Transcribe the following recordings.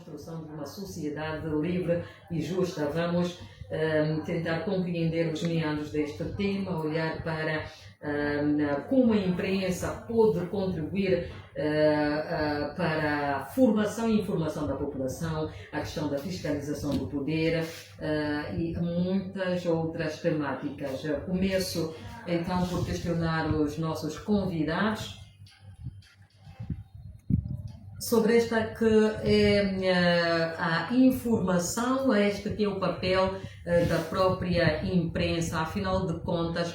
construção de uma sociedade livre e justa. Vamos tentar compreender os meandros deste tema, olhar para como a imprensa pode contribuir para a formação e informação da população, a questão da fiscalização do poder e muitas outras temáticas. Começo então por questionar os nossos convidados sobre esta que é a informação, este que é o papel da própria imprensa. Afinal de contas,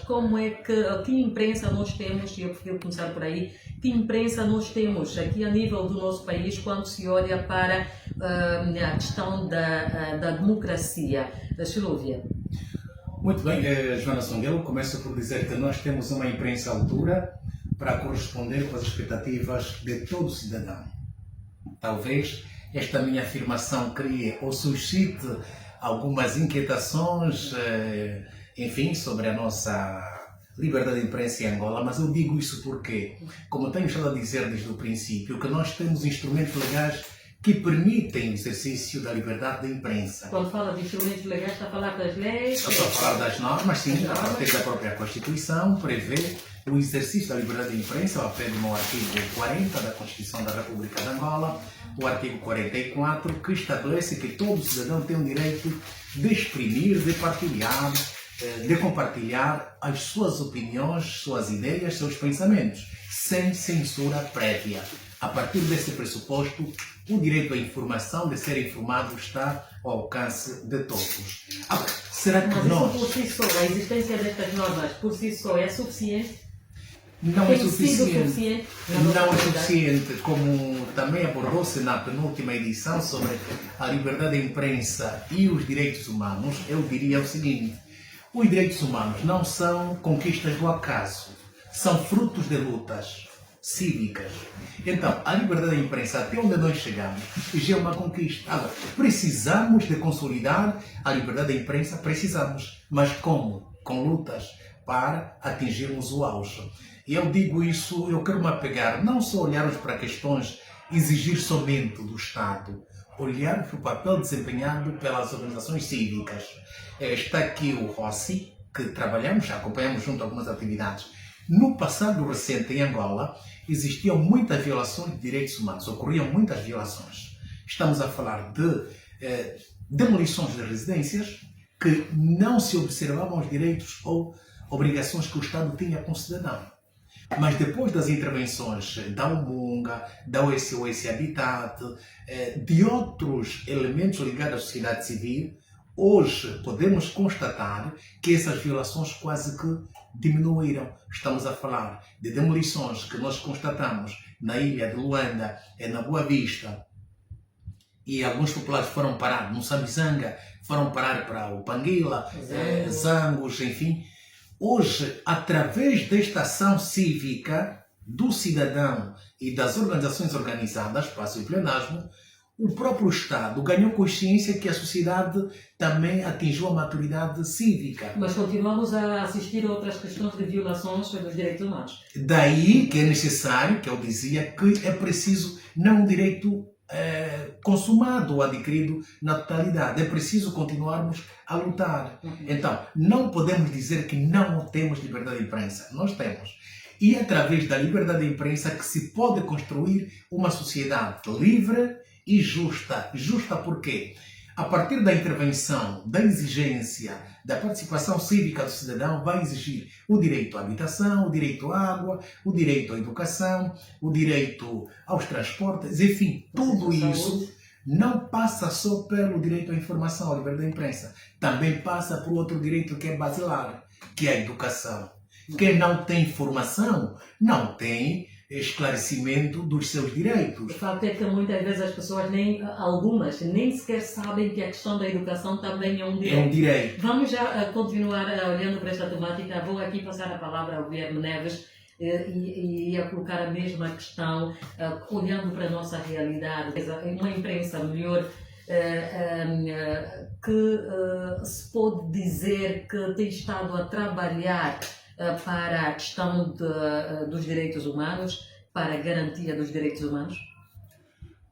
que imprensa nós temos, e eu prefiro começar por aí, que imprensa nós temos aqui a nível do nosso país quando se olha para a questão da democracia. Silvia. Muito bem, Joana Songuelo, começo por dizer que nós temos uma imprensa à altura para corresponder com as expectativas de todo cidadão. Talvez esta minha afirmação crie ou suscite algumas inquietações, enfim, sobre a nossa liberdade de imprensa em Angola, mas eu digo isso porque, como tenho estado a dizer desde o princípio, que nós temos instrumentos legais que permitem o exercício da liberdade de imprensa. Quando fala de instrumentos legais, está a falar das leis? Estou a falar das normas, sim, a partir da própria Constituição, prevê o exercício da liberdade de imprensa, ao pé do artigo 40 da Constituição da República de Angola, o artigo 44, que estabelece que todo cidadão tem o direito de exprimir, de partilhar, de compartilhar as suas opiniões, suas ideias, seus pensamentos, sem censura prévia. A partir desse pressuposto, o direito à informação, de ser informado, está ao alcance de todos. Agora, será que nós... Mas isso por si só, a existência destas normas por si só é suficiente? Não é suficiente. Não é suficiente, como também abordou-se na penúltima edição sobre a liberdade de imprensa e os direitos humanos. Eu diria o seguinte: os direitos humanos não são conquistas do acaso, são frutos de lutas cívicas. Então, a liberdade de imprensa, até onde nós chegamos, já é uma conquista. Agora, precisamos de consolidar a liberdade de imprensa? Precisamos. Mas como? Com lutas para atingirmos o auge. E eu digo isso, eu quero me apegar, não só olharmos para questões, exigir somente do Estado, olharmos para o papel desempenhado pelas organizações cívicas. Está aqui o Rossi, que trabalhamos, acompanhamos junto a algumas atividades. No passado recente, em Angola, existiam muitas violações de direitos humanos, ocorriam muitas violações. Estamos a falar de demolições de residências que não se observavam os direitos ou obrigações que o Estado tinha com o cidadão. Mas depois das intervenções da Umunga, da SOS Habitat, de outros elementos ligados à sociedade civil, hoje podemos constatar que essas violações quase que diminuíram. Estamos a falar de demolições que nós constatamos na ilha de Luanda, na Boa Vista, e alguns populares foram parar no Sambizanga, foram parar para o Panguila, Zangos, enfim. Hoje, através desta ação cívica do cidadão e das organizações organizadas, passo o pleonasmo, o próprio Estado ganhou consciência que a sociedade também atingiu a maturidade cívica. Mas continuamos a assistir a outras questões de violações dos direitos humanos. Daí que é necessário, que eu dizia, que é preciso não um direito consumado ou adquirido na totalidade. É preciso continuarmos a lutar. Então, não podemos dizer que não temos liberdade de imprensa. Nós temos. E é através da liberdade de imprensa que se pode construir uma sociedade livre e justa. Justa por quê? A partir da intervenção, da exigência, da participação cívica do cidadão, vai exigir o direito à habitação, o direito à água, o direito à educação, o direito aos transportes, enfim, tudo isso não passa só pelo direito à informação, à liberdade de imprensa. Também passa por outro direito que é basilar, que é a educação. Quem não tem formação, não tem esclarecimento dos seus direitos. O facto é que muitas vezes as pessoas, algumas, nem sequer sabem que a questão da educação também é um direito. É um direito. Vamos já continuar olhando para esta temática. Vou aqui passar a palavra ao Guilherme Neves e a colocar a mesma questão, olhando para a nossa realidade. Uma imprensa melhor, que se pode dizer que tem estado a trabalhar para a questão dos direitos humanos, para a garantia dos direitos humanos?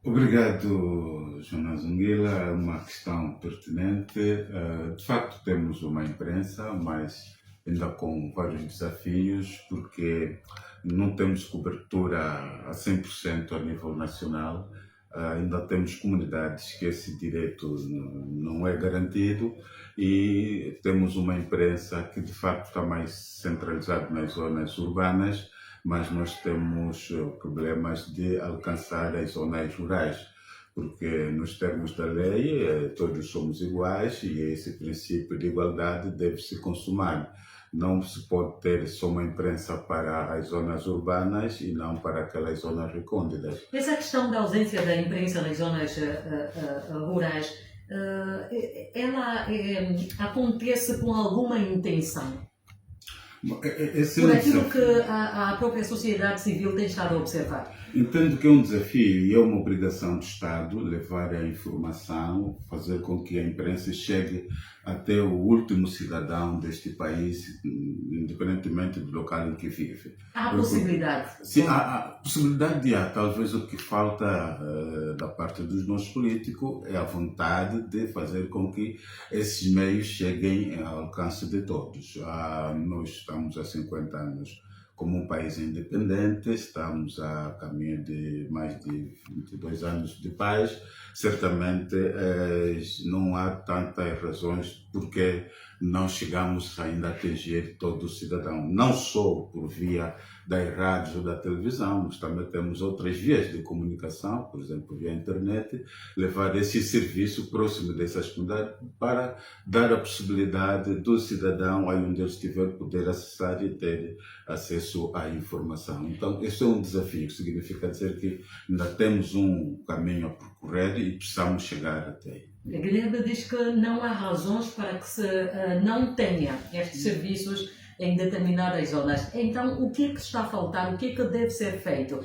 Obrigado, Jonas Anguila, é uma questão pertinente. De facto, temos uma imprensa, mas ainda com vários desafios, porque não temos cobertura a 100% a nível nacional. Ainda temos comunidades que esse direito não é garantido e temos uma imprensa que de facto está mais centralizada nas zonas urbanas, mas nós temos problemas de alcançar as zonas rurais, porque nos termos da lei todos somos iguais e esse princípio de igualdade deve se consumar. Não se pode ter só uma imprensa para as zonas urbanas e não para aquelas zonas recônditas. Essa questão da ausência da imprensa nas zonas rurais, ela acontece com alguma intenção? Por aquilo que a própria sociedade civil tem estado a observar. Entendo que é um desafio e é uma obrigação do Estado levar a informação, fazer com que a imprensa chegue até o último cidadão deste país, independentemente do local em que vive. Há possibilidade? Sim, há possibilidade. Talvez o que falta da parte dos nossos políticos é a vontade de fazer com que esses meios cheguem ao alcance de todos. Nós estamos há 50 anos como um país independente, estamos a caminho de mais de 22 anos de paz. Certamente não há tantas razões porque não chegamos ainda a atingir todo o cidadão, não só por via das rádios ou da televisão, mas também temos outras vias de comunicação, por exemplo, via internet, levar esse serviço próximo dessas comunidades para dar a possibilidade do cidadão, aí onde ele estiver, poder acessar e ter acesso à informação. Então, esse é um desafio, que significa dizer que ainda temos um caminho a percorrer e precisamos chegar até aí. Guilherme diz que não há razões para que se não tenha estes serviços em determinadas zonas. Então, o que é que está a faltar? O que é que deve ser feito?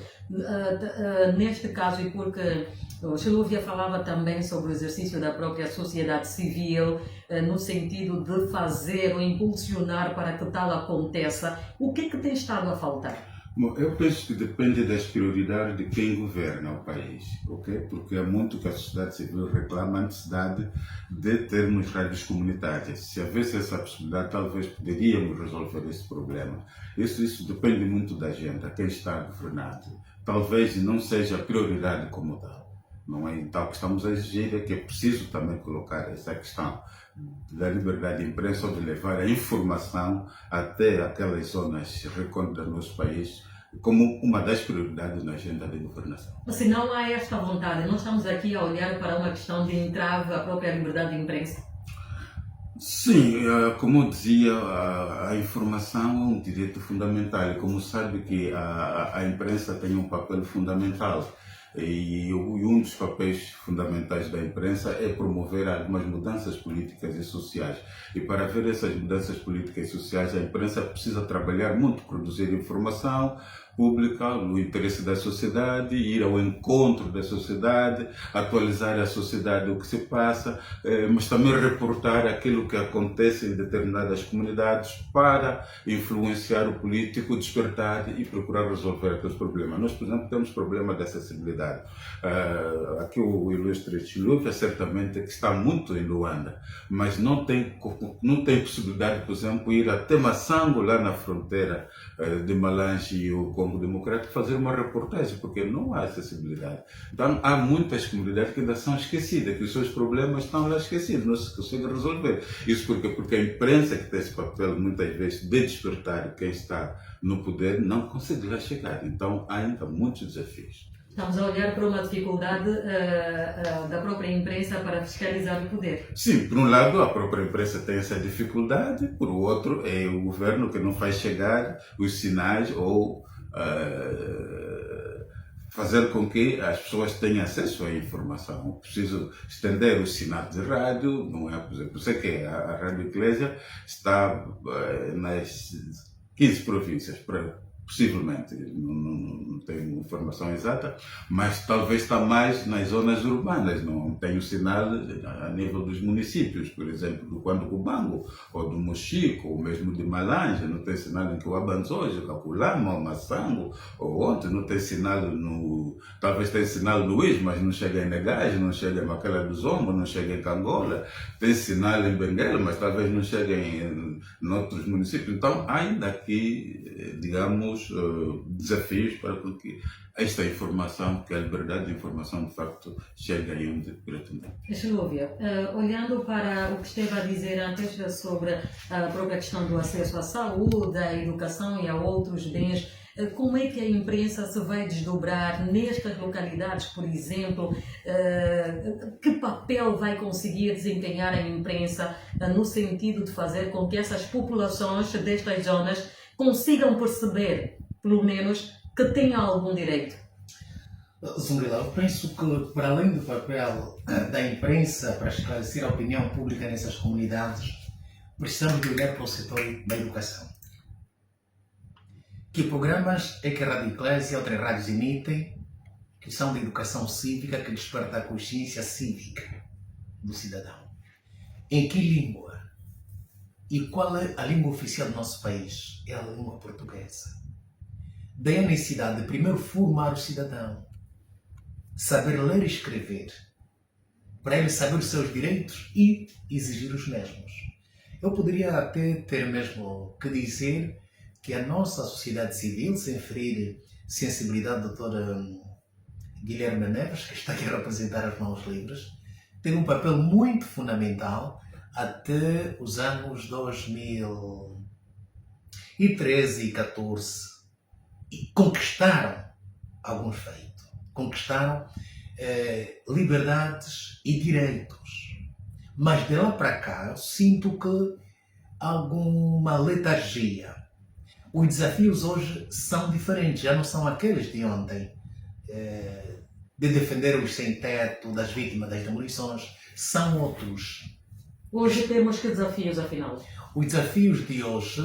Neste caso, e porque o Silvia falava também sobre o exercício da própria sociedade civil, no sentido de fazer ou impulsionar para que tal aconteça, o que é que tem estado a faltar? Bom, eu penso que depende das prioridades de quem governa o país, ok? Porque é muito que a sociedade civil reclama a necessidade de termos rádios comunitárias. Se houvesse essa possibilidade, talvez poderíamos resolver esse problema. Isso depende muito da agenda, quem está governando. Talvez não seja a prioridade como tal. Não é? Então, o que estamos a exigir é que é preciso também colocar essa questão da liberdade de imprensa, de levar a informação até aquelas zonas recônditas do nosso país, como uma das prioridades na agenda de governação. Se não há esta vontade, não estamos aqui a olhar para uma questão de entrave à própria liberdade de imprensa? Sim, como eu dizia, a informação é um direito fundamental. Como sabe que a imprensa tem um papel fundamental. E um dos papéis fundamentais da imprensa é promover algumas mudanças políticas e sociais. E para ver essas mudanças políticas e sociais, a imprensa precisa trabalhar muito, produzir informação pública no interesse da sociedade, ir ao encontro da sociedade, atualizar a sociedade o que se passa, mas também reportar aquilo que acontece em determinadas comunidades para influenciar o político, despertar e procurar resolver aqueles problemas. Nós, por exemplo, temos problema de acessibilidade. Aqui o ilustre Chiluka certamente que está muito em Luanda, mas não tem possibilidade, por exemplo, ir até Massango, lá na fronteira de Malange e o Congo Democrático, fazer uma reportagem, porque não há acessibilidade. Então, há muitas comunidades que ainda são esquecidas, que os seus problemas estão lá esquecidos, não se consegue resolver. Isso porque a imprensa, que tem esse papel, muitas vezes, de despertar quem está no poder, não consegue lá chegar. Então, há ainda muitos desafios. Estamos a olhar para uma dificuldade da própria imprensa para fiscalizar o poder. Sim, por um lado a própria imprensa tem essa dificuldade, por outro é o governo que não faz chegar os sinais ou fazer com que as pessoas tenham acesso à informação. Preciso estender os sinais de rádio, não é? Por exemplo, sei que a Rádio Eclésia está nas 15 províncias. Possivelmente, não tenho informação exata, mas talvez está mais nas zonas urbanas, não tenho sinal a nível dos municípios, por exemplo, do Cubango, ou do Mochico, ou mesmo de Malanje, não tem sinal em Kiwabanzoja, Capulama, ou Massango, ou ontem, não tem sinal talvez tenha sinal no Luís, mas não chega em Negage, não chega em Macala do Zombo, não chega em Cangola, tem sinal em Benguela, mas talvez não chegue em outros municípios, então ainda aqui, digamos, desafios para que esta informação, que a liberdade de informação de facto chegue aí onde pretendemos. Silvia, olhando para o que esteve a dizer antes sobre a própria questão do acesso à saúde, à educação e a outros bens, como é que a imprensa se vai desdobrar nestas localidades, por exemplo? Que papel vai conseguir desempenhar a imprensa no sentido de fazer com que essas populações destas zonas consigam perceber, pelo menos, que tenham algum direito? Zumbrila, eu penso que, para além do papel da imprensa para esclarecer a opinião pública nessas comunidades, precisamos de olhar para o setor da educação. Que programas é que a Rádio Eclésia e outras rádios emitem que são de educação cívica, que desperta a consciência cívica do cidadão? Em que língua? E qual é a língua oficial do nosso país? É a língua portuguesa. Daí a necessidade de primeiro formar o cidadão, saber ler e escrever, para ele saber os seus direitos e exigir os mesmos. Eu poderia até ter mesmo que dizer que a nossa sociedade civil, sem ferir sensibilidade do Dr. Guilherme Neves, que está aqui a representar as mãos livres, tem um papel muito fundamental até os anos 2013 e 14, e conquistaram alguns feitos, conquistaram liberdades e direitos. Mas de lá para cá, eu sinto que há alguma letargia. Os desafios hoje são diferentes, já não são aqueles de ontem, de defender os sem-teto, das vítimas das demolições, são outros. Hoje temos que desafios, afinal? Os desafios de hoje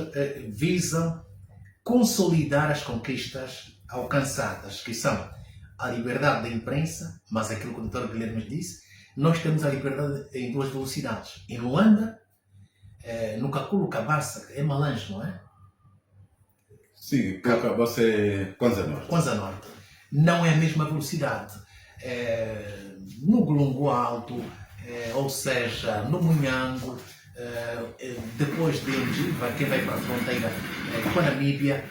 visam consolidar as conquistas alcançadas, que são a liberdade da imprensa, mas aquilo que o Dr. Guilherme disse, nós temos a liberdade em duas velocidades. Em Luanda, no Kakulu Cabaça, é Malanje, não é? Sim, Cabaça é Kwanza Norte. Kwanza Norte. Não é a mesma velocidade. No Glungo Alto, ou seja, no Munhango, depois de Endiva, quem vai para a fronteira com a Namíbia,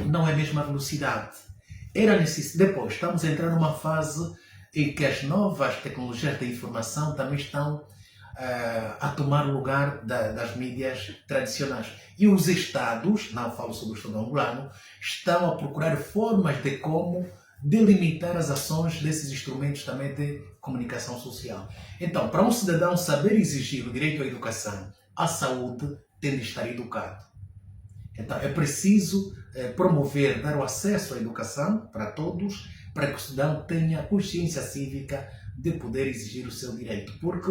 não é a mesma velocidade. Depois, estamos a entrar numa fase em que as novas tecnologias da informação também estão a tomar o lugar das mídias tradicionais. E os Estados, não falo sobre o Estado angolano, estão a procurar formas de como delimitar as ações desses instrumentos também de comunicação social. Então, para um cidadão saber exigir o direito à educação, à saúde, tem de estar educado. Então, é preciso promover, dar o acesso à educação para todos, para que o cidadão tenha consciência cívica de poder exigir o seu direito. Porque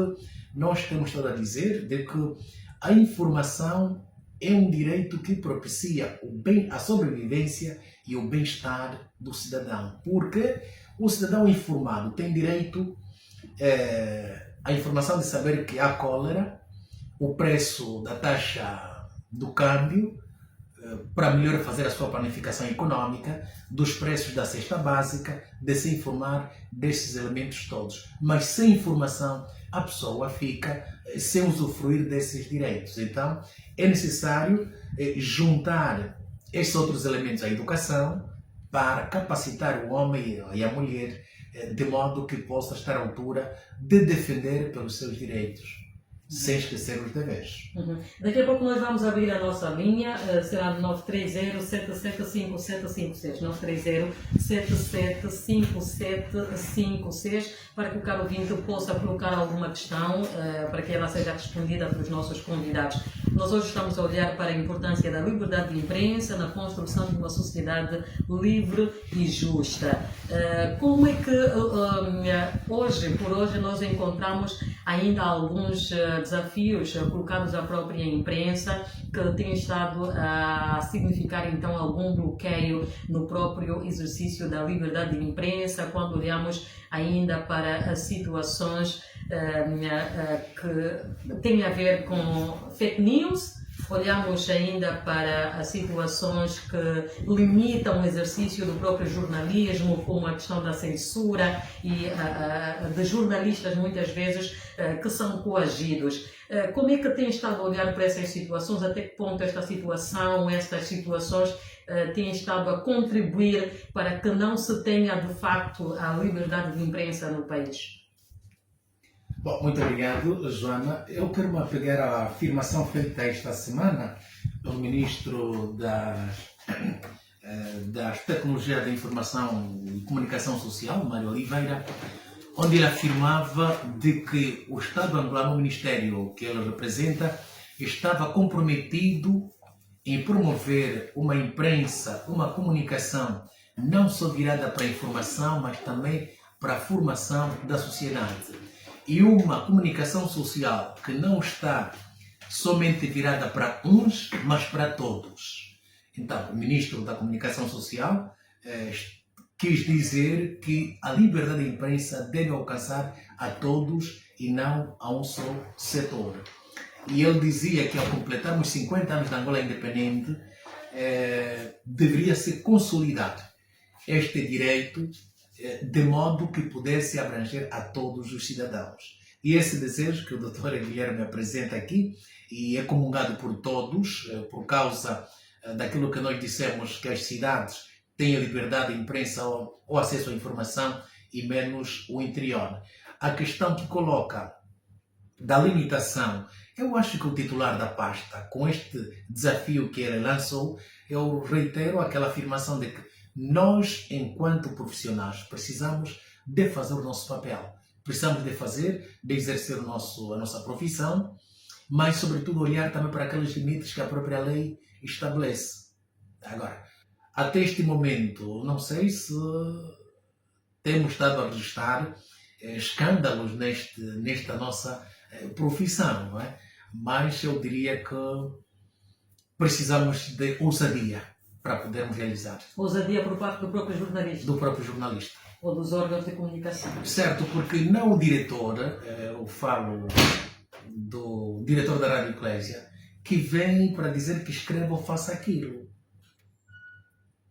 nós temos todo a dizer de que a informação é um direito que propicia a sobrevivência e o bem-estar do cidadão. Porque o cidadão informado tem direito à informação de saber que há cólera, o preço da taxa do câmbio, para melhor fazer a sua planificação econômica, dos preços da cesta básica, de se informar desses elementos todos. Mas sem informação, a pessoa fica sem usufruir desses direitos. Então, é necessário juntar esses outros elementos à educação para capacitar o homem e a mulher de modo que possa estar à altura de defender pelos seus direitos, sem esquecer os deveres. Daqui a pouco nós vamos abrir a nossa linha, será 930-775-756, 930-775-756, para que o caro ouvinte possa colocar alguma questão, para que ela seja respondida pelos nossos convidados. Nós hoje estamos a olhar para a importância da liberdade de imprensa na construção de uma sociedade livre e justa. Como é que por hoje, nós encontramos ainda alguns desafios colocados à própria imprensa que têm estado a significar então algum bloqueio no próprio exercício da liberdade de imprensa, quando olhamos ainda para as situações que têm a ver com fake news. Olhamos ainda para as situações que limitam o exercício do próprio jornalismo, como a questão da censura e de jornalistas muitas vezes que são coagidos. Como é que tem estado a olhar para essas situações? Até que ponto estas situações têm estado a contribuir para que não se tenha de facto a liberdade de imprensa no país? Bom, muito obrigado, Joana. Eu quero me apegar à afirmação feita esta semana pelo Ministro das Tecnologias da Informação e Comunicação Social, Mário Oliveira, onde ele afirmava de que o Estado angolano, o Ministério que ele representa, estava comprometido em promover uma imprensa, uma comunicação não só virada para a informação, mas também para a formação da sociedade. E uma comunicação social que não está somente virada para uns, mas para todos. Então, o Ministro da Comunicação Social quis dizer que a liberdade de imprensa deve alcançar a todos e não a um só setor. E ele dizia que ao completarmos 50 anos da Angola independente, deveria ser consolidado este direito de modo que pudesse abranger a todos os cidadãos. E esse desejo que o Dr. Guilherme apresenta aqui, e é comungado por todos, por causa daquilo que nós dissemos, que as cidades têm a liberdade de imprensa ou acesso à informação, e menos o interior. A questão que coloca da limitação, eu acho que o titular da pasta, com este desafio que ele lançou, eu reitero aquela afirmação de que nós, enquanto profissionais, precisamos de fazer o nosso papel. Precisamos de exercer a nossa profissão, mas, sobretudo, olhar também para aqueles limites que a própria lei estabelece. Agora, até este momento, não sei se temos estado a registrar escândalos nesta nossa profissão, não é? Mas eu diria que precisamos de ousadia para podermos realizar. Ousadia por parte do próprio jornalista? Do próprio jornalista. Ou dos órgãos de comunicação? Certo, porque não o diretor, eu falo do diretor da Rádio Eclésia, que vem para dizer que escreva ou faça aquilo.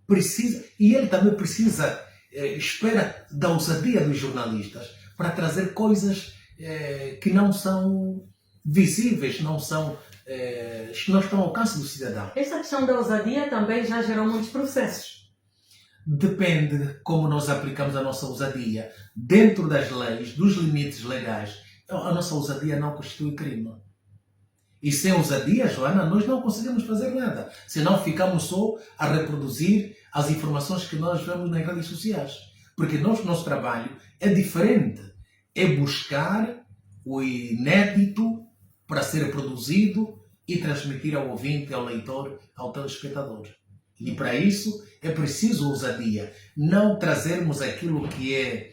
Precisa, e ele também precisa, espera da ousadia dos jornalistas para trazer coisas que não são visíveis, não estão ao alcance do cidadão. Esta questão da ousadia também já gerou muitos processos. Depende de como nós aplicamos a nossa ousadia. Dentro das leis, dos limites legais, a nossa ousadia não constitui crime. E sem ousadia, Joana, nós não conseguimos fazer nada. Senão ficamos só a reproduzir as informações que nós vemos nas redes sociais. Porque nosso trabalho é diferente. É buscar o inédito para ser produzido e transmitir ao ouvinte, ao leitor, ao telespectador. E para isso é preciso ousadia. Não trazermos aquilo que é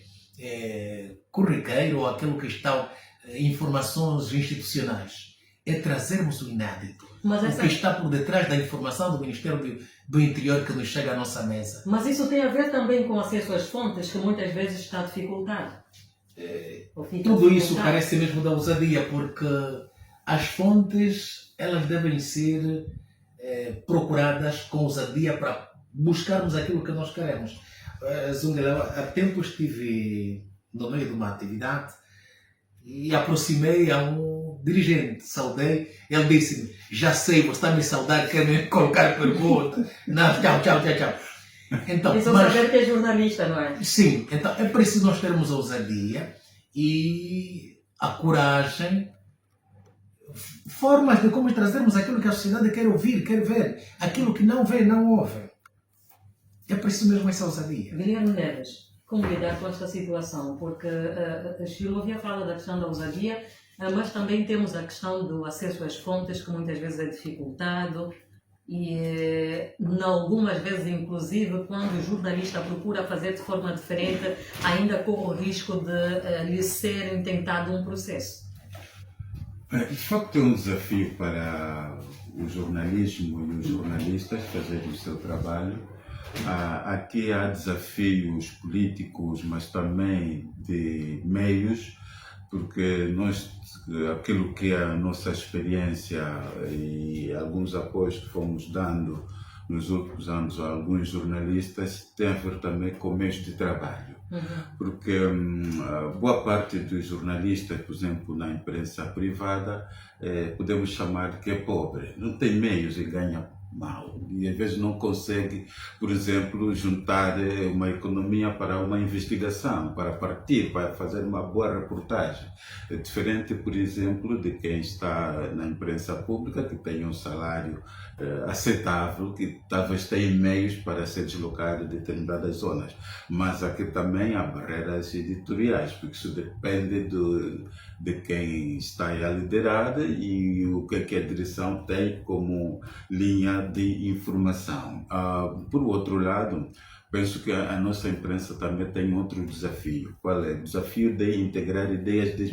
corriqueiro ou aquilo que estão informações institucionais. É trazermos o inédito. O que está por detrás da informação do Ministério do Interior que nos chega à nossa mesa. Mas isso tem a ver também com o acesso às fontes, que muitas vezes está dificultado. Tudo isso carece mesmo da ousadia, porque as fontes elas devem ser procuradas com ousadia para buscarmos aquilo que nós queremos. Zungela, há tempo estive no meio de uma atividade e aproximei a um dirigente, saudei, ele disse-me: já sei, você está me saudar, quer me colocar pergunta. Não, tchau. Então, isso mas saber que é jornalista, não é? Sim, então é preciso nós termos a ousadia e a coragem, formas de como trazermos aquilo que a sociedade quer ouvir, quer ver, aquilo que não vê, não ouve. É preciso mesmo essa ousadia. Guilherme Neves, como lidar com esta situação? Porque a Silvia fala da questão da ousadia, mas também temos a questão do acesso às fontes, que muitas vezes é dificultado. e algumas vezes, inclusive, quando o jornalista procura fazer de forma diferente, ainda corre o risco de lhe ser intentado um processo. De facto, é um desafio para o jornalismo e os jornalistas fazerem o seu trabalho. Aqui há desafios políticos, mas também de meios, porque aquilo que é a nossa experiência e alguns apoios que fomos dando nos últimos anos a alguns jornalistas tem a ver também com meios de trabalho. Porque boa parte dos jornalistas, por exemplo, na imprensa privada, podemos chamar que é pobre, não tem meios e ganha mal. E às vezes não consegue, por exemplo, juntar uma economia para uma investigação, para partir, para fazer uma boa reportagem. É diferente, por exemplo, de quem está na imprensa pública, que tem um salário aceitável, que talvez tenha meios para se deslocar de determinadas zonas. Mas aqui também há barreiras editoriais, porque isso depende de quem está a liderar e o que a direção tem como linha de informação. Por outro lado, penso que a nossa imprensa também tem outro desafio. Qual é? O desafio de integrar ideias das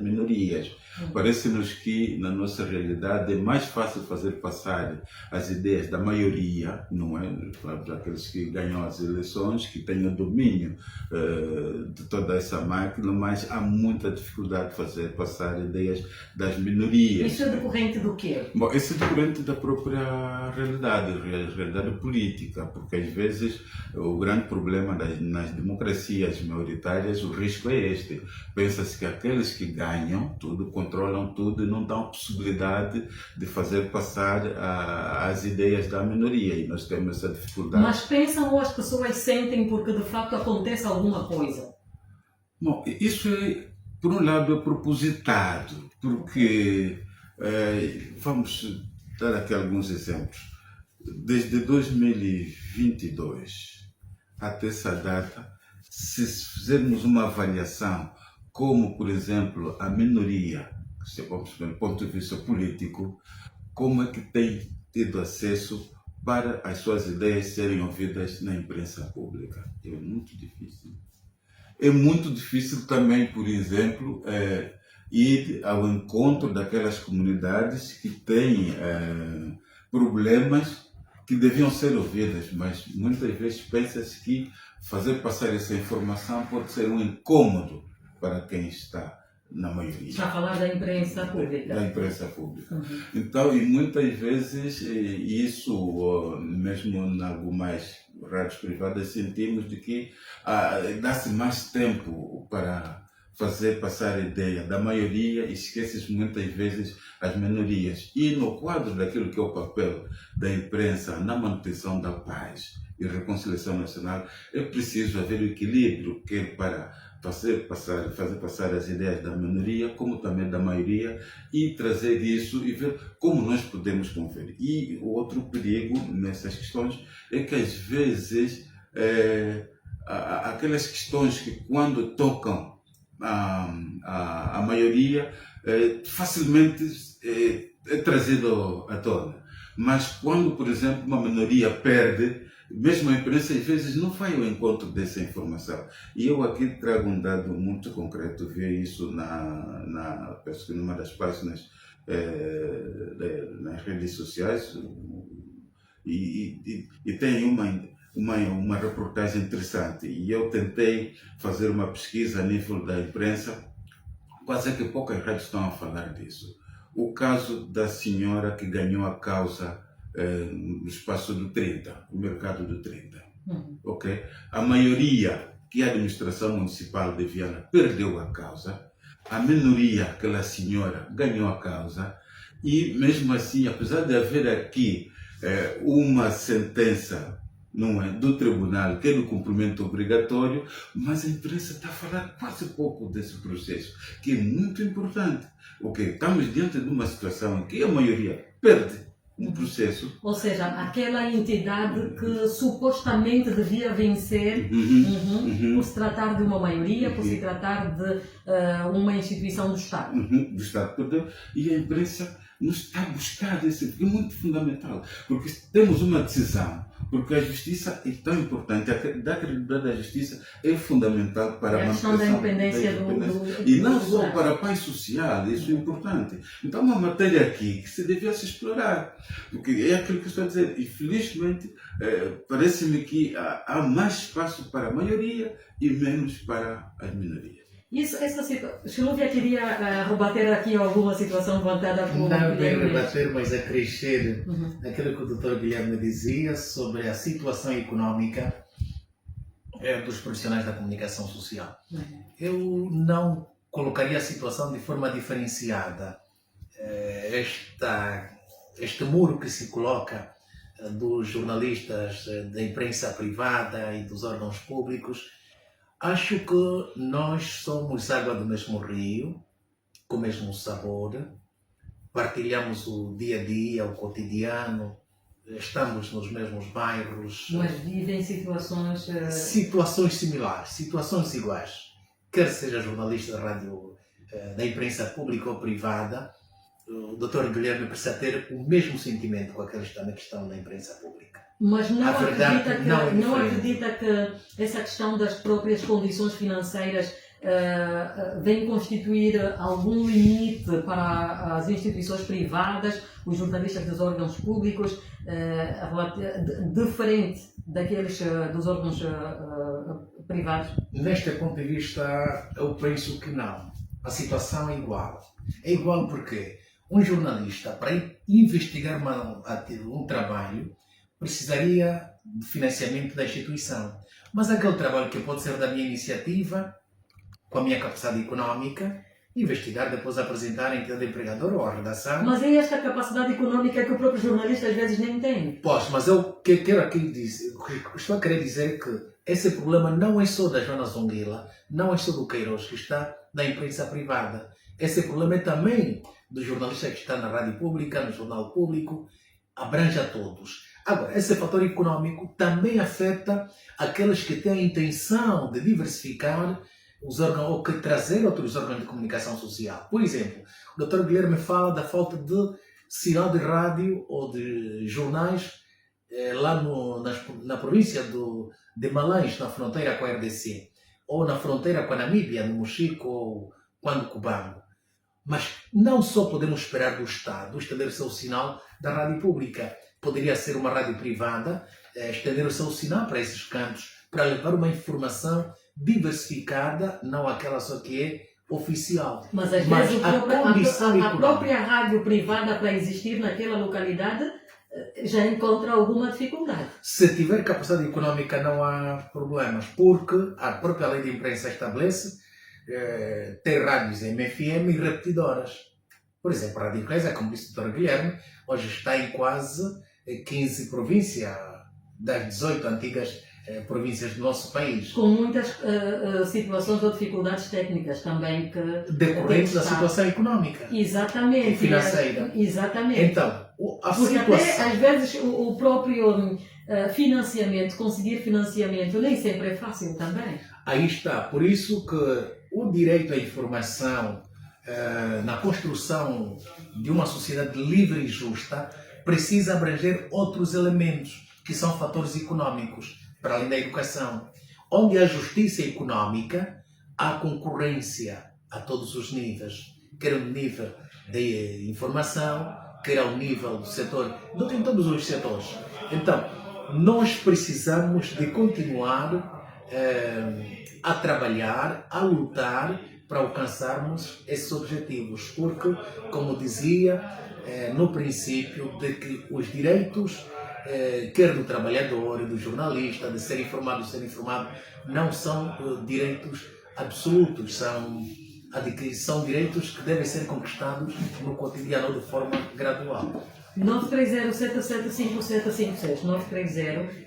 minorias. Parece-nos que, na nossa realidade, é mais fácil fazer passar as ideias da maioria, não é? Aqueles que ganham as eleições, que têm o domínio de toda essa máquina, mas há muita dificuldade de fazer passar ideias das minorias. Isso é decorrente do quê? Bom, isso é decorrente da própria realidade política, porque às vezes o grande problema nas democracias maioritárias, o risco é este. Pensa-se que aqueles que ganham tudo, controlam tudo e não dão possibilidade de fazer passar as ideias da minoria, e nós temos essa dificuldade. Mas pensam ou as pessoas sentem porque de facto acontece alguma coisa? Bom, isso é, por um lado, é propositado, porque vamos dar aqui alguns exemplos. Desde 2022 até essa data, se fizermos uma avaliação como, por exemplo, a minoria, do ponto de vista político, como é que tem tido acesso para as suas ideias serem ouvidas na imprensa pública? É muito difícil. É muito difícil também, por exemplo, ir ao encontro daquelas comunidades que têm problemas que deviam ser ouvidas, mas muitas vezes pensa-se que fazer passar essa informação pode ser um incômodo para quem está na maioria. Está a falar da imprensa pública. Da imprensa pública. Então, e muitas vezes isso, mesmo em algumas rádios privadas, sentimos de que dá-se mais tempo para fazer passar a ideia da maioria e esquece-se muitas vezes as minorias. E no quadro daquilo que é o papel da imprensa na manutenção da paz e reconciliação nacional, é preciso haver o equilíbrio, quer para fazer passar as ideias da minoria, como também da maioria, e trazer isso e ver como nós podemos conferir. E o outro perigo nessas questões é que às vezes aquelas questões que quando tocam a maioria facilmente é trazido à tona. Mas quando, por exemplo, uma minoria perde, mesmo a imprensa às vezes não vai ao encontro dessa informação. E eu aqui trago um dado muito concreto, vi isso penso que numa das páginas nas redes sociais, e tem uma reportagem interessante, e eu tentei fazer uma pesquisa a nível da imprensa, quase que poucas rádios estão a falar disso. O caso da senhora que ganhou a causa no espaço do 30, o mercado do 30. Okay? A maioria, que é a administração municipal de Viana, perdeu a causa, a minoria, aquela senhora, ganhou a causa, e mesmo assim, apesar de haver aqui uma sentença, não é, do tribunal, que é no cumprimento obrigatório, mas a imprensa está a falar quase pouco desse processo, que é muito importante. Okay? Estamos diante de uma situação em que a maioria perde no processo. Ou seja, aquela entidade que supostamente devia vencer por se tratar de uma maioria, por se tratar de uma instituição do Estado. Do Estado. E a imprensa não está a buscar esse, porque é muito fundamental. Porque temos uma decisão, porque a justiça é tão importante, a credibilidade da justiça é fundamental para a questão da independência e não só para a paz social, isso é importante. Então, uma matéria aqui que se devia se explorar, porque é aquilo que eu estou a dizer. Infelizmente, parece-me que há mais espaço para a maioria e menos para as minorias. Silvia queria rebater aqui alguma situação levantada por não bem rebater, mas acrescer aquilo que o Dr. Guilherme dizia sobre a situação econômica dos profissionais da comunicação social. Eu não colocaria a situação de forma diferenciada. Este muro que se coloca dos jornalistas da imprensa privada e dos órgãos públicos, acho que nós somos água do mesmo rio, com o mesmo sabor, partilhamos o dia a dia, o cotidiano, estamos nos mesmos bairros. Mas vivem situações... Situações similares, situações iguais. Quer seja jornalista da rádio, da imprensa pública ou privada, o Dr. Guilherme precisa ter o mesmo sentimento com aqueles que também estão na imprensa pública. Mas não acredita que essa questão das próprias condições financeiras vem constituir algum limite para as instituições privadas, os jornalistas dos órgãos públicos, diferente daqueles dos órgãos privados? Neste ponto de vista, eu penso que não. A situação é igual. É igual porque um jornalista, para investigar um trabalho, precisaria de financiamento da instituição. Mas aquele trabalho que pode ser da minha iniciativa, com a minha capacidade económica, investigar, depois apresentar à entidade empregadora ou à redação. Mas é esta capacidade económica que o próprio jornalista às vezes nem tem. Pois, mas eu quero aqui dizer, estou a querer dizer que esse problema não é só da Joana Zonguila, não é só do Queiroz, que está na imprensa privada. Esse problema é também do jornalista que está na rádio pública, no jornal público, abrange a todos. Agora, esse fator econômico também afeta aqueles que têm a intenção de diversificar os órgãos ou que trazer outros órgãos de comunicação social. Por exemplo, o Dr. Guilherme fala da falta de sinal de rádio ou de jornais lá na província de Malães, na fronteira com a RDC, ou na fronteira com a Namíbia, no Mochico ou quando Cubango. Mas não só podemos esperar do Estado estender o seu sinal da rádio pública. Poderia ser uma rádio privada, estender o seu sinal para esses cantos, para levar uma informação diversificada, não aquela só que é oficial. Mas às vezes a própria rádio privada para existir naquela localidade já encontra alguma dificuldade. Se tiver capacidade económica não há problemas, porque a própria lei de imprensa estabelece ter rádios MFM e repetidoras. Por exemplo, a Rádio Inglesa, como disse o Dr. Guilherme, hoje está em quase 15 províncias, das 18 antigas províncias do nosso país. Com muitas situações ou dificuldades técnicas também decorrentes da situação económica. Exatamente. E financeira. Exatamente. Então, porque até às vezes o próprio financiamento, conseguir financiamento nem sempre é fácil também. Aí está. Por isso que o direito à informação na construção de uma sociedade livre e justa precisa abranger outros elementos que são fatores económicos, para além da educação. Onde há justiça económica, há concorrência a todos os níveis, quer o nível de informação, quer ao nível do setor, em todos os setores. Então, nós precisamos de continuar a trabalhar, a lutar para alcançarmos esses objetivos, porque, como dizia no princípio, de que os direitos quer do trabalhador, do jornalista, de ser informado, não são direitos absolutos, são direitos que devem ser conquistados no cotidiano de forma gradual. 930775756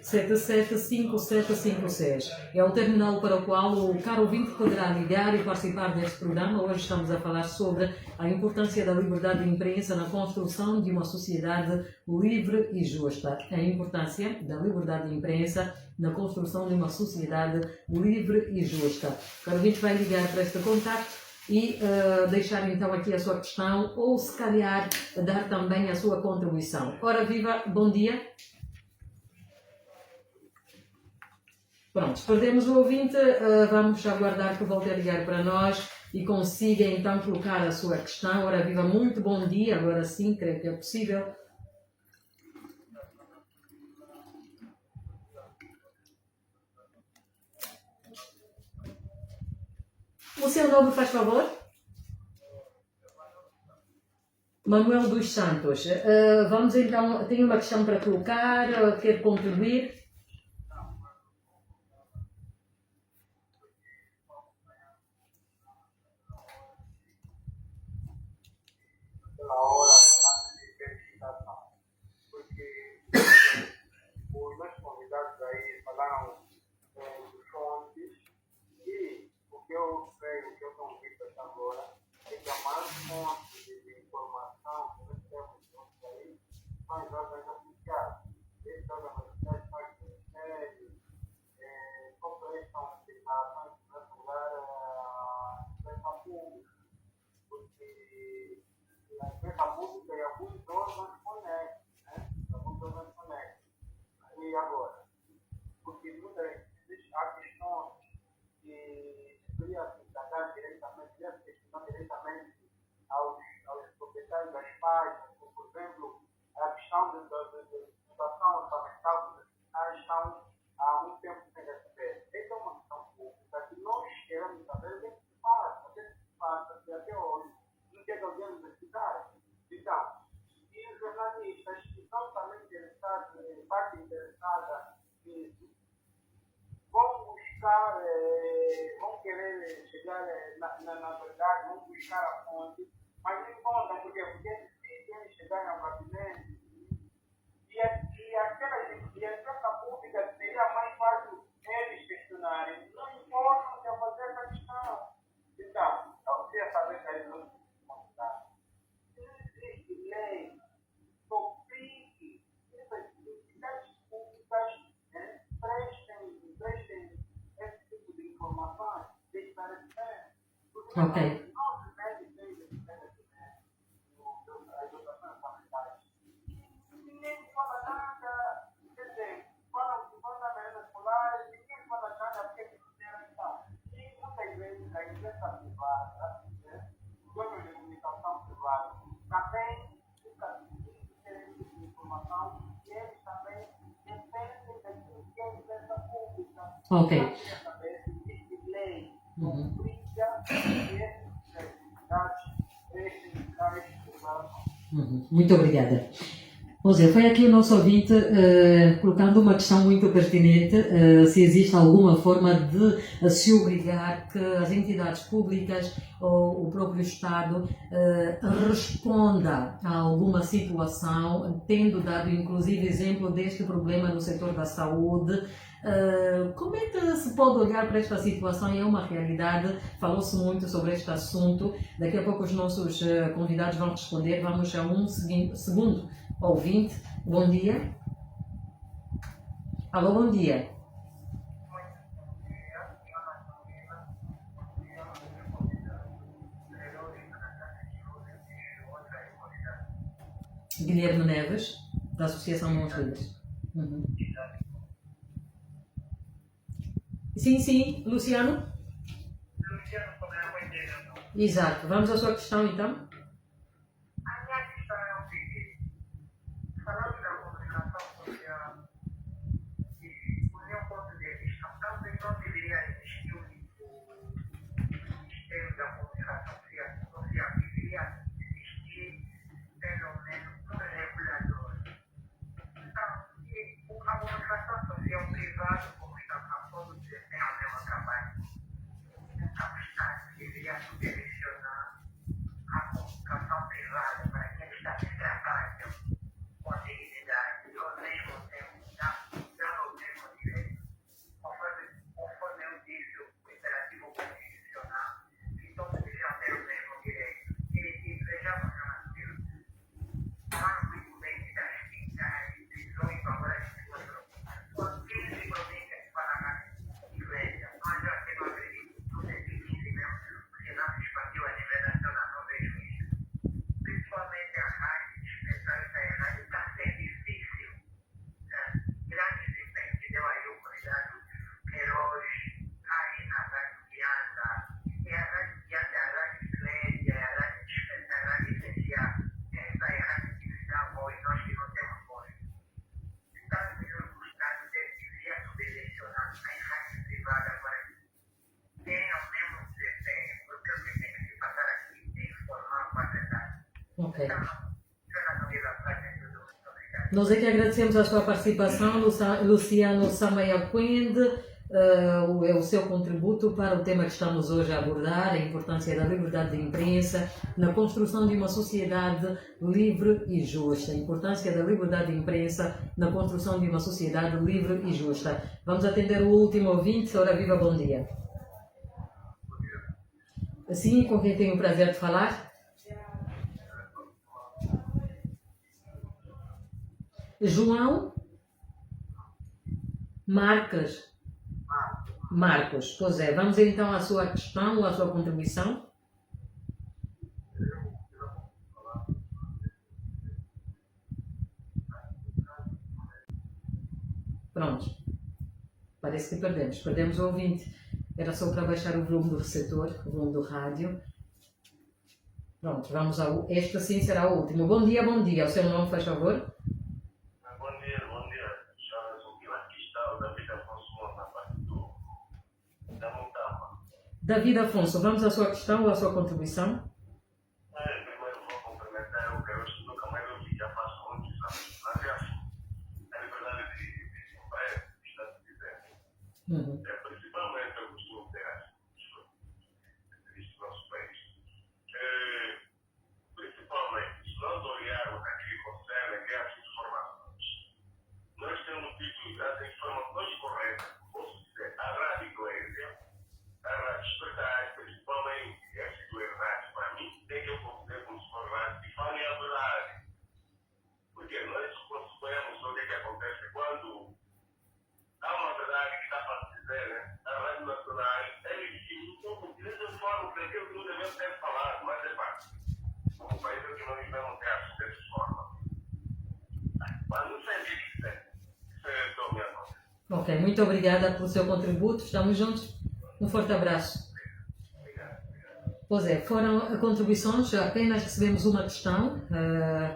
930775756 é o terminal para o qual o caro ouvinte poderá ligar e participar deste programa. Hoje estamos a falar sobre a importância da liberdade de imprensa na construção de uma sociedade livre e justa. A importância da liberdade de imprensa na construção de uma sociedade livre e justa. O caro ouvinte vai ligar para este contacto e deixar então aqui a sua questão ou se calhar dar também a sua contribuição. Ora viva, bom dia. Pronto, perdemos o ouvinte, vamos aguardar que volte a ligar para nós e consiga então colocar a sua questão. Ora viva, muito bom dia, agora sim, creio que é possível. O seu nome, faz favor? Manuel dos Santos. Vamos então, tenho uma questão para colocar, quer contribuir? Pela hora de verificação, porque os meus convidados aí falaram dos fontes e o que eu creio, o que eu convido até agora é que a maior fonte de informação que nós temos aí são as órgãos oficiais. Esses órgãos oficiais são os ministérios, corporações, declarações que vão regular a imprensa pública, porque a imprensa pública e alguns órgãos conectam, né? Alguns órgãos conectam. E agora? Porque muitas vezes há questões que deveriam se tratar diretamente, deveriam se questionar diretamente aos proprietários das páginas, como, por exemplo, a questão da situação orçamental dos hospitais estão há muito tempo sem receber. Essa é uma questão pública que nós queremos saber o que se passa, e até hoje não tem alguém investigar. Então, e os jornalistas que estão também interessados, parte interessada nisso, vão buscar, vão querer chegar na verdade, vão buscar a fonte, mas não encontram, porque é difícil eles chegarem ao gabinete. E a imprensa pública seria mais fácil eles questionarem. Não importa o que é fazer essa questão. Então, eu queria saber se eles não se encontraram. Se não existe lei que obrigue essas entidades públicas, prestem esse tipo de informações, de esclarecimento. Ok. As votações parlamentares. Ninguém fala nada, quer dizer, falam da merenda escolar, ninguém fala nada porque que fizeram então. E muitas vezes a imprensa privada, os órgãos de comunicação privada, também fica diferente de informação e eles também dependem daquilo que é a imprensa pública. Ok. Eu queria saber se existe lei que obriga essas entidades a esta informação. Muito obrigada. Zé, foi aqui o nosso ouvinte colocando uma questão muito pertinente, se existe alguma forma de se obrigar que as entidades públicas ou o próprio Estado responda a alguma situação, tendo dado inclusive exemplo deste problema no setor da saúde. Como é que se pode olhar para esta situação? É uma realidade, falou-se muito sobre este assunto, daqui a pouco os nossos convidados vão responder, vamos a um segundo ouvinte. Bom dia. Alô, bom dia. Guilherme Neves, da Associação Mãos Livres. Sim, Luciano? Luciano, sobre a mãe dele, não. Exato. Vamos à sua questão, então. A minha questão é o seguinte: falando da comunicação social, e do meu ponto de vista, talvez não deveria existir o Ministério da Comunicação Social, deveria existir pelo menos um regulador. Então, a comunicação social privada, como está falando, tem o mesmo trabalho. Então, o Estado deveria supervisionar a comunicação privada para que eles também trabalhem Ok. Nós é que agradecemos a sua participação, Luciano Samaia Quende, o seu contributo para o tema que estamos hoje a abordar, a importância da liberdade de imprensa na construção de uma sociedade livre e justa. A importância da liberdade de imprensa na construção de uma sociedade livre e justa. Vamos atender o último ouvinte. Senhora Viva, bom dia. Sim, com quem tenho o prazer de falar? João Marcos. Pois é, vamos então à sua questão ou à sua contribuição. Pronto. Parece que perdemos o ouvinte. Era só para baixar o volume do receptor, o volume do rádio. Pronto, vamos ao... Este sim será o último. Bom dia. O seu nome, faz favor? Bom dia. Chama-se o aqui está o David Afonso na parte da Montama. David Afonso, vamos à sua questão ou à sua contribuição? Primeiro vou complementar o que eu nunca mais ouvi, já faço muitos anos. Mas é assim, a liberdade de imprensa está se dizendo. Principalmente eu costumo ter isso no nosso país. Principalmente, se nós olharmos aqui concerne as informações, nós temos tido as informações corretas, posso dizer, a Rádio Igreja, a Rádio Espetáculo, principalmente essa do Hernandes, para mim, tem que eu considerar como se for rádio que falem a verdade. Porque nós consideramos o que acontece quando há uma verdade que está para dizer, né? A Rádio Nacional, eles informam que aquilo não deve ser falado, mas é fácil. Como país que nós vivemos dessa forma. Mas não sei o que dizer. Isso é a minha nota. Ok, muito obrigada pelo seu contributo. Estamos juntos. Um forte abraço. Pois é, foram contribuições, apenas recebemos uma questão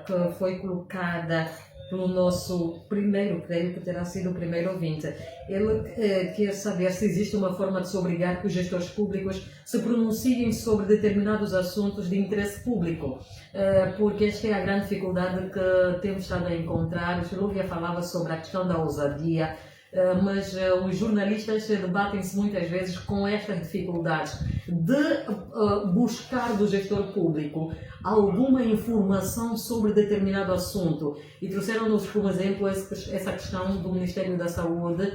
que foi colocada pelo nosso primeiro, creio que terá sido o primeiro ouvinte. Ele quer saber se existe uma forma de se obrigar que os gestores públicos se pronunciem sobre determinados assuntos de interesse público, porque esta é a grande dificuldade que temos estado a encontrar. O Silvia falava sobre a questão da ousadia, mas os jornalistas debatem-se muitas vezes com estas dificuldades de buscar do gestor público alguma informação sobre determinado assunto. E trouxeram-nos como exemplo essa questão do Ministério da Saúde,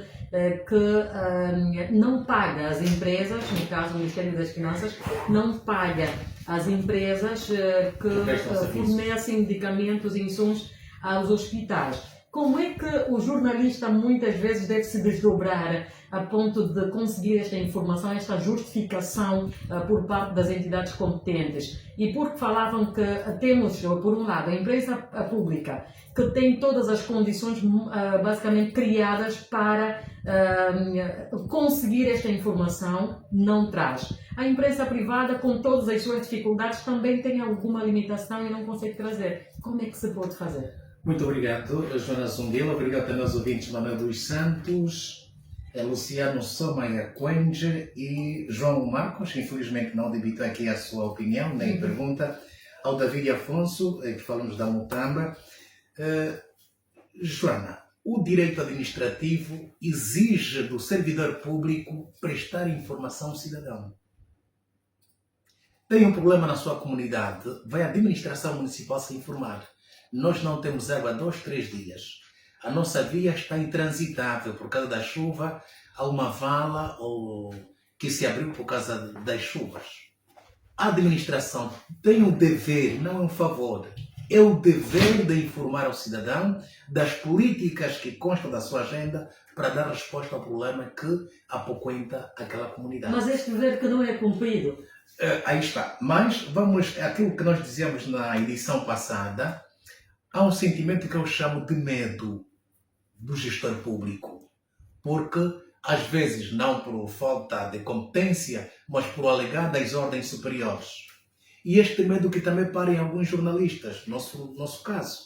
que não paga as empresas, no caso o Ministério das Finanças, não paga as empresas que fornecem medicamentos e insumos aos hospitais. Como é que o jornalista muitas vezes deve se desdobrar a ponto de conseguir esta informação, esta justificação por parte das entidades competentes? E porque falavam que temos, por um lado, a empresa pública, que tem todas as condições basicamente criadas para conseguir esta informação, não traz. A empresa privada, com todas as suas dificuldades, também tem alguma limitação e não consegue trazer. Como é que se pode fazer? Muito obrigado, Joana Zunguela. Obrigado também aos ouvintes Manuel dos Santos, Luciano Samaia Quende e João Marcos. Infelizmente não debitou aqui a sua opinião, nem pergunta. Ao David Afonso, que falamos da Mutamba. Joana, o direito administrativo exige do servidor público prestar informação ao cidadão. Tem um problema na sua comunidade, vai à administração municipal se informar. Nós não temos água há 2, 3 dias. A nossa via está intransitável por causa da chuva. Há uma vala que se abriu por causa das chuvas. A administração tem um dever, não é um favor. É o dever de informar ao cidadão das políticas que constam da sua agenda para dar resposta ao problema que apoquenta aquela comunidade. Mas este dever que não é cumprido. Aí está. Mas vamos àquilo que nós dizíamos na edição passada. Há um sentimento que eu chamo de medo do gestor público, porque às vezes não por falta de competência, mas por alegadas ordens superiores. E este medo que também para em alguns jornalistas, nosso caso.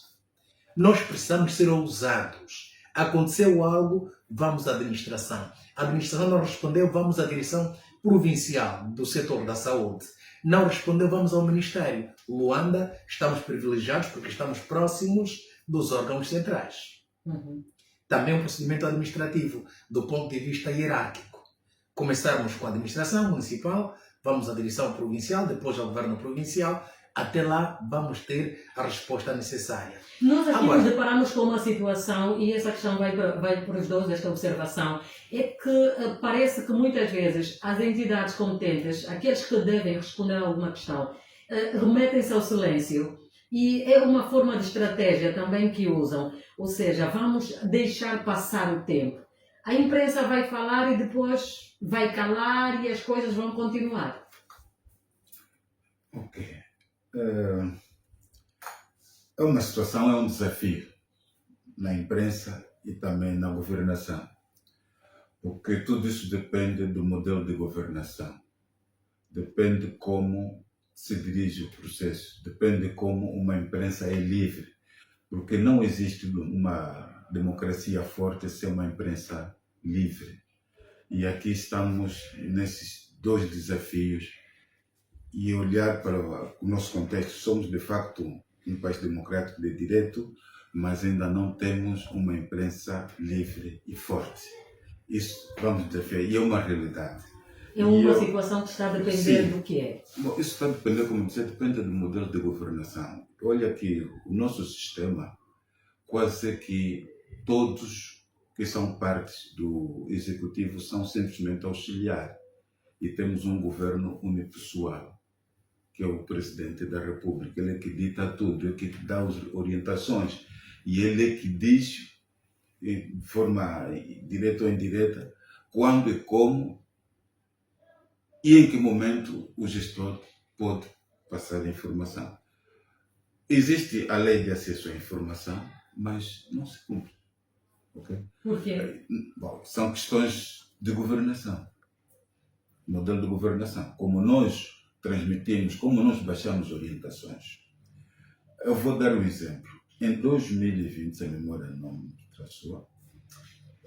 Nós precisamos ser ousados. Aconteceu algo, vamos à administração. A administração não respondeu, vamos à direção provincial do setor da saúde. Não respondeu, vamos ao Ministério. Luanda, estamos privilegiados porque estamos próximos dos órgãos centrais. Também um procedimento administrativo, do ponto de vista hierárquico. Começarmos com a administração municipal, vamos à direção provincial, depois ao governo provincial, até lá vamos ter a resposta necessária. Nós aqui Agora, nos deparamos com uma situação, e essa questão vai para os dois, esta observação, é que parece que muitas vezes as entidades competentes, aqueles que devem responder a alguma questão, remetem-se ao silêncio. E é uma forma de estratégia também que usam, ou seja, vamos deixar passar o tempo. A imprensa vai falar e depois vai calar e as coisas vão continuar. Ok. É uma situação, é um desafio na imprensa e também na governação, porque tudo isso depende do modelo de governação, depende como se dirige o processo, depende como uma imprensa é livre, porque não existe uma democracia forte sem uma imprensa livre. E aqui estamos nesses dois desafios. E olhar para o nosso contexto, somos de facto um país democrático de direito, mas ainda não temos uma imprensa livre e forte. Isso vamos desafiar, e é uma realidade. É uma situação que está a depender do que é. Bom, isso está a depender, como dizer, depende do modelo de governação. Olha que o nosso sistema, quase que todos que são partes do executivo são simplesmente auxiliares. E temos um governo unipessoal, que é o presidente da República. Ele é que dita tudo, ele é que dá as orientações e ele é que diz, de forma direta ou indireta, quando e como e em que momento o gestor pode passar a informação. Existe a lei de acesso à informação, mas não se cumpre. Okay? Por quê? Bom, são questões de governação, modelo de governação, como nós transmitimos, como nós baixamos orientações. Eu vou dar um exemplo. Em 2020, se a memória não me traçou,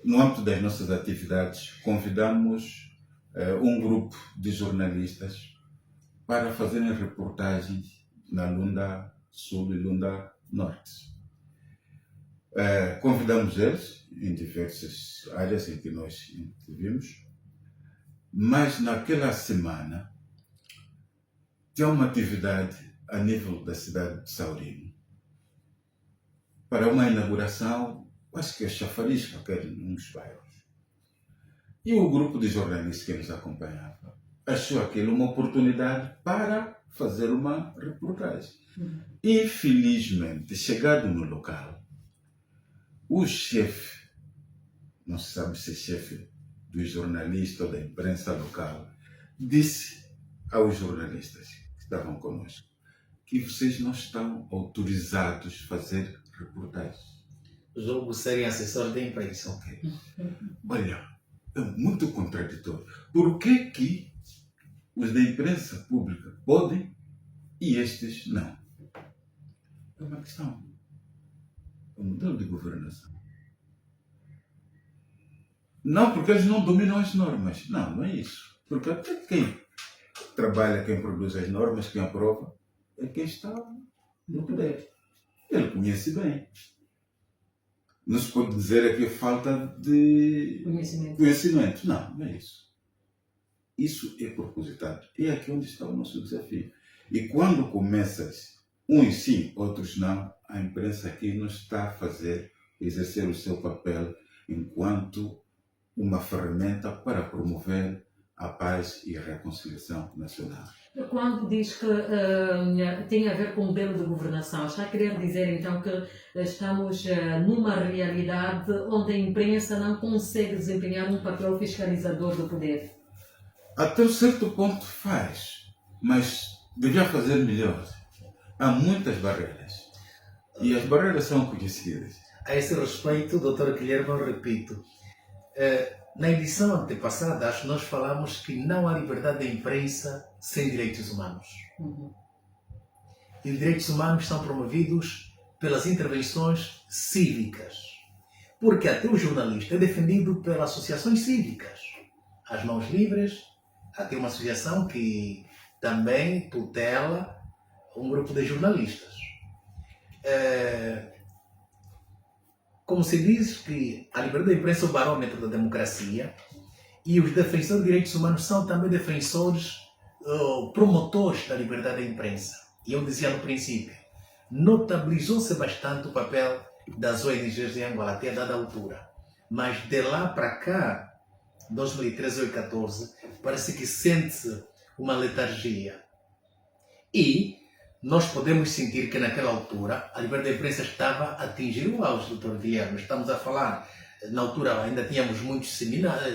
no âmbito das nossas atividades, convidamos um grupo de jornalistas para fazerem reportagens na Lunda Sul e Lunda Norte. Convidamos eles em diversas áreas em que nós intervimos, mas naquela semana tinha uma atividade a nível da cidade de Saurimo para uma inauguração, acho que é chafariz, qualquer um dos bairros. E o grupo de jornalistas que nos acompanhava achou aquilo uma oportunidade para fazer uma reportagem. Infelizmente, chegado no local, o chefe, não se sabe se é chefe dos jornalistas ou da imprensa local, disse aos jornalistas que estavam conosco que vocês não estão autorizados a fazer reportagens. Julgo serem assessores da imprensa. Ok. Olha, é muito contraditório. Por que os da imprensa pública podem e estes não? É uma questão. É um modelo de governação. Não porque eles não dominam as normas. Não, não é isso. Porque até quem trabalha, quem produz as normas, quem aprova, é quem está no poder. Ele conhece bem. Não se pode dizer aqui falta de conhecimento. Não, não é isso. Isso é propositado. É aqui onde está o nosso desafio. E quando começas, uns sim, outros não, a imprensa aqui não está a exercer o seu papel enquanto uma ferramenta para promover a paz e a reconciliação nacional. Quando diz que tem a ver com o modelo de governação, está a querer dizer então que estamos numa realidade onde a imprensa não consegue desempenhar um papel fiscalizador do poder? Até um certo ponto faz, mas devia fazer melhor. Há muitas barreiras e as barreiras são conhecidas. A esse respeito, Dr. Guilherme, eu repito, na edição antepassada, acho que nós falamos que não há liberdade da imprensa sem direitos humanos. E os direitos humanos são promovidos pelas intervenções cívicas. Porque até o jornalista é defendido pelas associações cívicas. As Mãos Livres, até uma associação que também tutela um grupo de jornalistas. Como se diz que a liberdade da imprensa é o barômetro da democracia, e os defensores de direitos humanos são também defensores, promotores da liberdade da imprensa. E eu dizia no princípio, notabilizou-se bastante o papel das ONGs em Angola até a dada altura. Mas de lá para cá, 2013 ou 2014, parece que sente-se uma letargia. E nós podemos sentir que naquela altura a liberdade da imprensa estava a atingir o auge, Dr. Guilherme. Estamos a falar, na altura ainda tínhamos muitos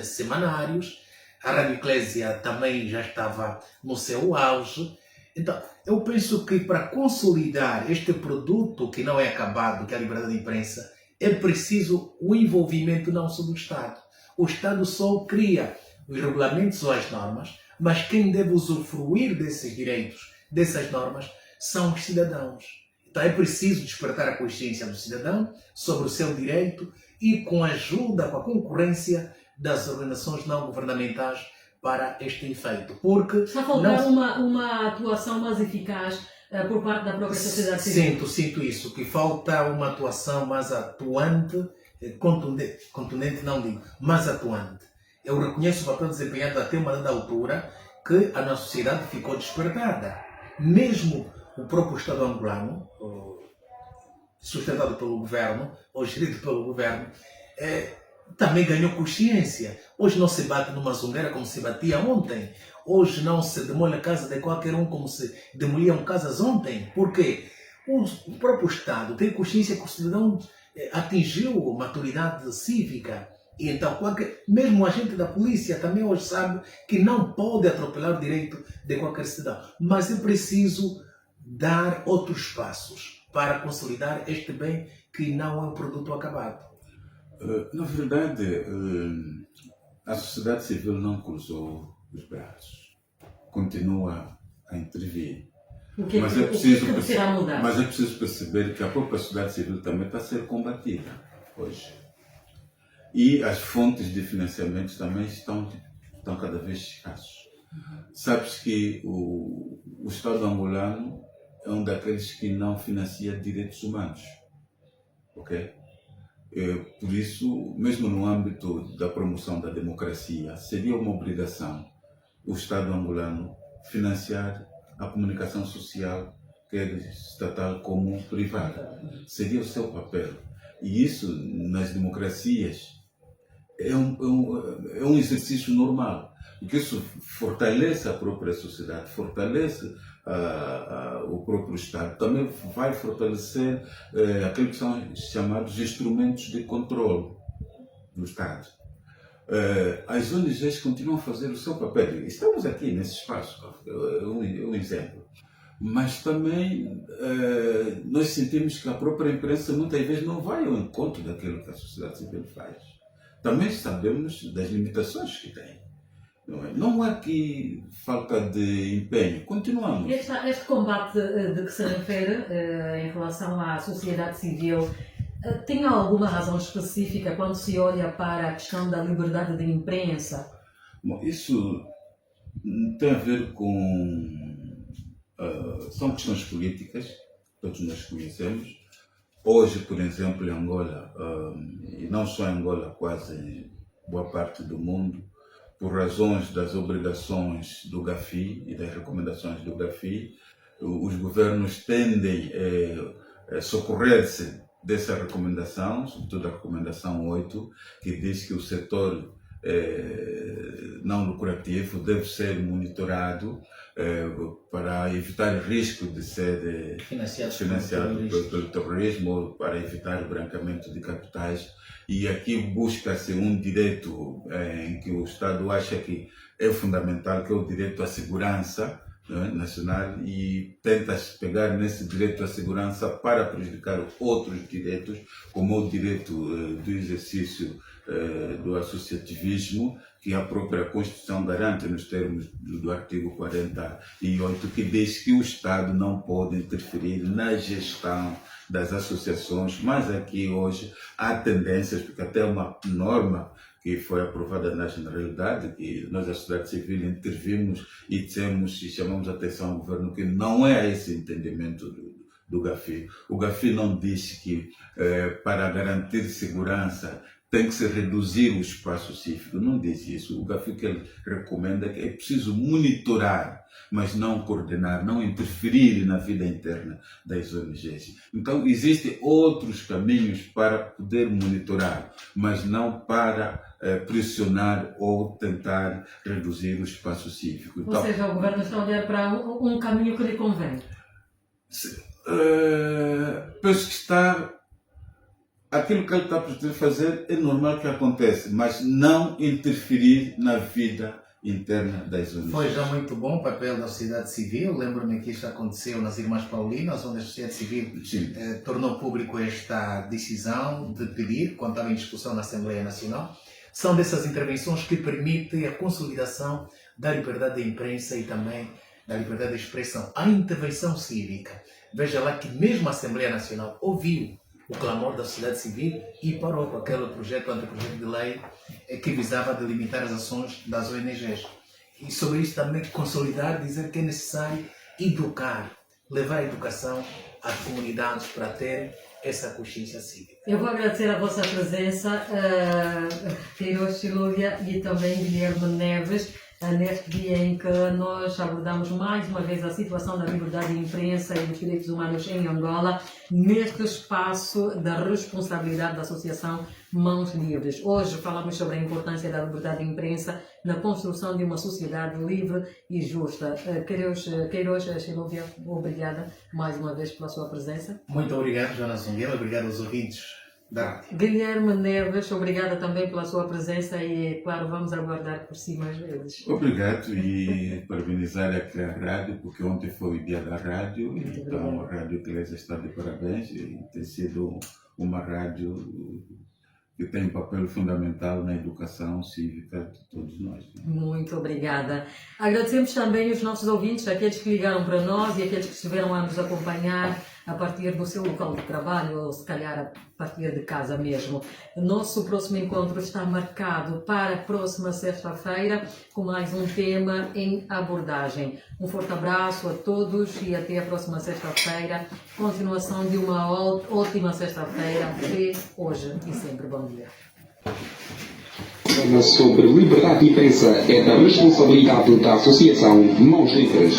semanários, a Rádio Eclésia também já estava no seu auge. Então, eu penso que para consolidar este produto que não é acabado, que é a liberdade da imprensa, é preciso o envolvimento não só do Estado. O Estado só cria os regulamentos ou as normas, mas quem deve usufruir desses direitos, dessas normas, são os cidadãos. Então é preciso despertar a consciência do cidadão sobre o seu direito e com a ajuda, com a concorrência das organizações não governamentais para este efeito. Porque está a faltar uma atuação mais eficaz por parte da própria sociedade civil. Sinto isso, que falta uma atuação mais atuante, contundente não digo, mais atuante. Eu reconheço o papel desempenhado até uma dada altura que a nossa sociedade ficou despertada. Mesmo o próprio Estado angolano, sustentado pelo governo, ou gerido pelo governo, também ganhou consciência. Hoje não se bate numa zungueira como se batia ontem. Hoje não se demole a casa de qualquer um como se demoliam casas ontem. Porque o próprio Estado tem consciência que o cidadão atingiu maturidade cívica. E então, mesmo o agente da polícia também hoje sabe que não pode atropelar o direito de qualquer cidadão. Mas é preciso dar outros passos para consolidar este bem que não é um produto acabado. Na verdade, a sociedade civil não cruzou os braços. Continua a intervir. Mas é preciso perceber que a própria sociedade civil também está a ser combatida hoje. E as fontes de financiamento também estão cada vez escassos. Sabes que o Estado angolano é um daqueles que não financia direitos humanos. Ok? Por isso, mesmo no âmbito da promoção da democracia, seria uma obrigação o Estado angolano financiar a comunicação social, quer estatal como privada. Seria o seu papel. E isso, nas democracias, é um exercício normal, porque isso fortalece a própria sociedade, fortalece o próprio Estado, também vai fortalecer aqueles que são chamados instrumentos de controle do Estado. As ONGs continuam a fazer o seu papel. Estamos aqui nesse espaço, é um exemplo. Mas também nós sentimos que a própria imprensa muitas vezes não vai ao encontro daquilo que a sociedade civil faz. Também sabemos das limitações que tem. Não há aqui falta de empenho. Continuamos. Este combate de que se refere em relação à sociedade civil tem alguma razão específica quando se olha para a questão da liberdade de imprensa? Bom, isso tem a ver com... são questões políticas, todos nós conhecemos. Hoje, por exemplo, em Angola, e não só em Angola, quase em boa parte do mundo, por razões das obrigações do GAFI e das recomendações do GAFI, os governos tendem a socorrer-se dessa recomendação, sobretudo a recomendação 8, que diz que o setor não lucrativo deve ser monitorado para evitar o risco de ser financiado pelo terrorismo ou para evitar o branqueamento de capitais. E aqui busca-se um direito em que o Estado acha que é fundamental, que é o direito à segurança nacional, e tenta-se pegar nesse direito à segurança para prejudicar outros direitos, como o direito do exercício do associativismo, que a própria Constituição garante nos termos do artigo 48, que diz que o Estado não pode interferir na gestão das associações, mas aqui hoje há tendências, porque até uma norma que foi aprovada na Generalidade, que nós, a sociedade civil, intervimos e dissemos e chamamos a atenção ao governo que não é esse entendimento do GAFI. O GAFI não diz que para garantir segurança tem que se reduzir o espaço cívico, não diz isso. O GAFI que ele recomenda é que é preciso monitorar, mas não coordenar, não interferir na vida interna das ONGs. Então, existem outros caminhos para poder monitorar, mas não para pressionar ou tentar reduzir o espaço cívico. Então, ou seja, o governo está a olhar para um caminho que lhe convém. Penso que está... Aquilo que ele está a pretender fazer é normal que aconteça, mas não interferir na vida interna das ONGs. Foi já muito bom o papel da sociedade civil. Lembro-me que isto aconteceu nas Irmãs Paulinas, onde a sociedade civil tornou público esta decisão de pedir, quando estava em discussão na Assembleia Nacional. São dessas intervenções que permitem a consolidação da liberdade da imprensa e também da liberdade de expressão, a intervenção cívica. Veja lá que mesmo a Assembleia Nacional ouviu o clamor da sociedade civil e parou com aquele anteprojeto de lei que visava delimitar as ações das ONGs. E sobre isso também consolidar, dizer que é necessário educar, levar a educação às comunidades para ter essa consciência cívica. Eu vou agradecer a vossa presença, Queiroz Silúvia e também Guilherme Neves, neste dia em que nós abordamos mais uma vez a situação da liberdade de imprensa e dos direitos humanos em Angola, neste espaço da responsabilidade da Associação Mãos Livres. Hoje falamos sobre a importância da liberdade de imprensa na construção de uma sociedade livre e justa. Queiroz Silúvia, obrigada mais uma vez pela sua presença. Muito obrigado, Joana Zunguela. Obrigado aos ouvintes. Guilherme Neves, obrigada também pela sua presença e, claro, vamos aguardar por si mais vezes. Obrigado e parabenizar aqui a rádio, porque ontem foi o dia da rádio, muito então obrigado. A Rádio Eclésia está de parabéns e tem sido uma rádio que tem um papel fundamental na educação cívica de todos nós. Muito obrigada. Agradecemos também os nossos ouvintes, aqueles que ligaram para nós e aqueles que estiveram a nos acompanhar a partir do seu local de trabalho ou se calhar a partir de casa mesmo. Nosso próximo encontro está marcado para a próxima sexta-feira com mais um tema em abordagem. Um forte abraço a todos e até a próxima sexta-feira. Continuação de uma ótima sexta-feira. Até hoje e sempre bom dia. Sobre liberdade de imprensa é da responsabilidade da Associação Mãos Livres.